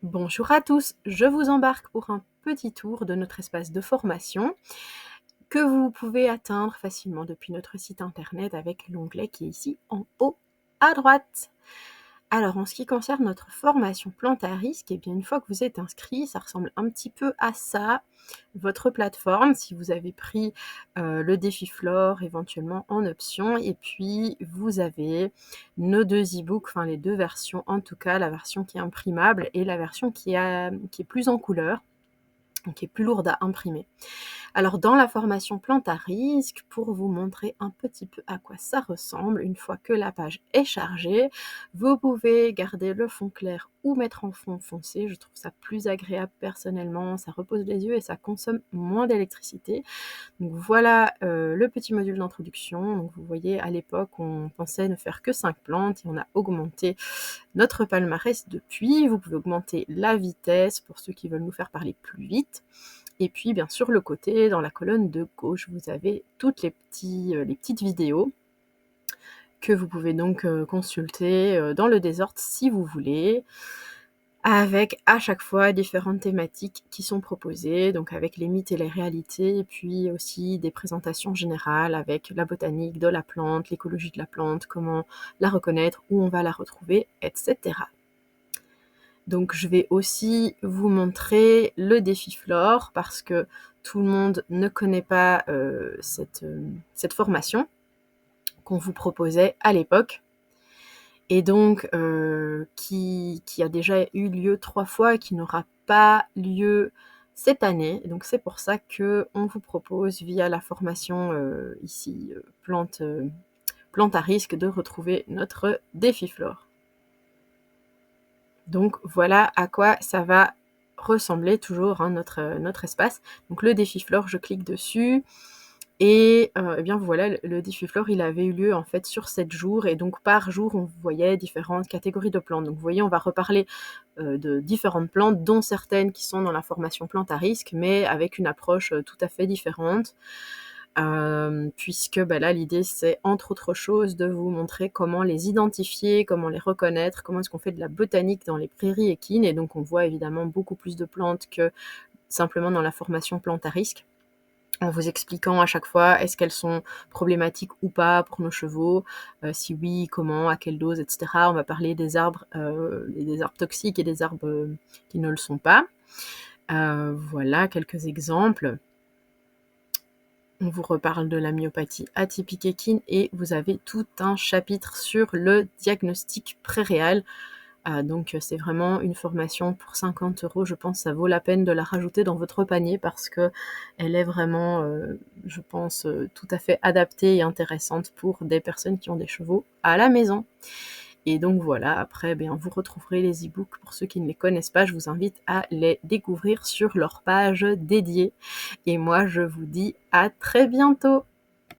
Bonjour à tous, je vous embarque pour un petit tour de notre espace de formation que vous pouvez atteindre facilement depuis notre site internet avec l'onglet qui est ici en haut à droite. Alors en ce qui concerne notre formation plante à risque, eh bien une fois que vous êtes inscrit, ça ressemble un petit peu à ça, votre plateforme, si vous avez pris le défi Flore éventuellement en option, et puis vous avez nos 2 e-books, enfin les 2 versions, en tout cas la version qui est imprimable et la version qui est plus en couleur, donc qui est plus lourde à imprimer. Alors dans la formation plante à risque, pour vous montrer un petit peu à quoi ça ressemble, une fois que la page est chargée, vous pouvez garder le fond clair ou mettre en fond foncé. Je trouve ça plus agréable personnellement, ça repose les yeux et ça consomme moins d'électricité. Donc voilà le petit module d'introduction. Donc vous voyez, à l'époque, on pensait ne faire que 5 plantes et on a augmenté notre palmarès depuis. Vous pouvez augmenter la vitesse pour ceux qui veulent nous faire parler plus vite. Et puis bien sûr le côté, dans la colonne de gauche, vous avez toutes les petites vidéos que vous pouvez donc consulter dans le désordre si vous voulez, avec à chaque fois différentes thématiques qui sont proposées, donc avec les mythes et les réalités, et puis aussi des présentations générales avec la botanique de la plante, l'écologie de la plante, comment la reconnaître, où on va la retrouver, etc. Donc je vais aussi vous montrer le défi Flore parce que tout le monde ne connaît pas cette formation qu'on vous proposait à l'époque et donc qui a déjà eu lieu 3 fois et qui n'aura pas lieu cette année. Donc c'est pour ça qu'on vous propose via la formation ici plante à risque de retrouver notre défi Flore. Donc voilà à quoi ça va ressembler toujours notre espace. Donc le défi Flore, je clique dessus et eh bien voilà, le défi Flore, il avait eu lieu en fait sur 7 jours et donc par jour, on voyait différentes catégories de plantes. Donc vous voyez, on va reparler de différentes plantes, dont certaines qui sont dans la formation plante à risque, mais avec une approche tout à fait différente. Puisque là, l'idée, c'est entre autres choses de vous montrer comment les identifier, comment les reconnaître, comment est-ce qu'on fait de la botanique dans les prairies équines. Et donc, on voit évidemment beaucoup plus de plantes que simplement dans la formation plante à risque, en vous expliquant à chaque fois est-ce qu'elles sont problématiques ou pas pour nos chevaux, si oui, comment, à quelle dose, etc. On va parler des arbres toxiques et des arbres qui ne le sont pas. Voilà quelques exemples. On vous reparle de la myopathie atypique équine et vous avez tout un chapitre sur le diagnostic pré-réal. Donc c'est vraiment une formation pour 50 €. Je pense que ça vaut la peine de la rajouter dans votre panier parce qu'elle est vraiment, je pense, tout à fait adaptée et intéressante pour des personnes qui ont des chevaux à la maison. Et donc voilà, après, vous retrouverez les e-books pour ceux qui ne les connaissent pas. Je vous invite à les découvrir sur leur page dédiée. Et moi, je vous dis à très bientôt.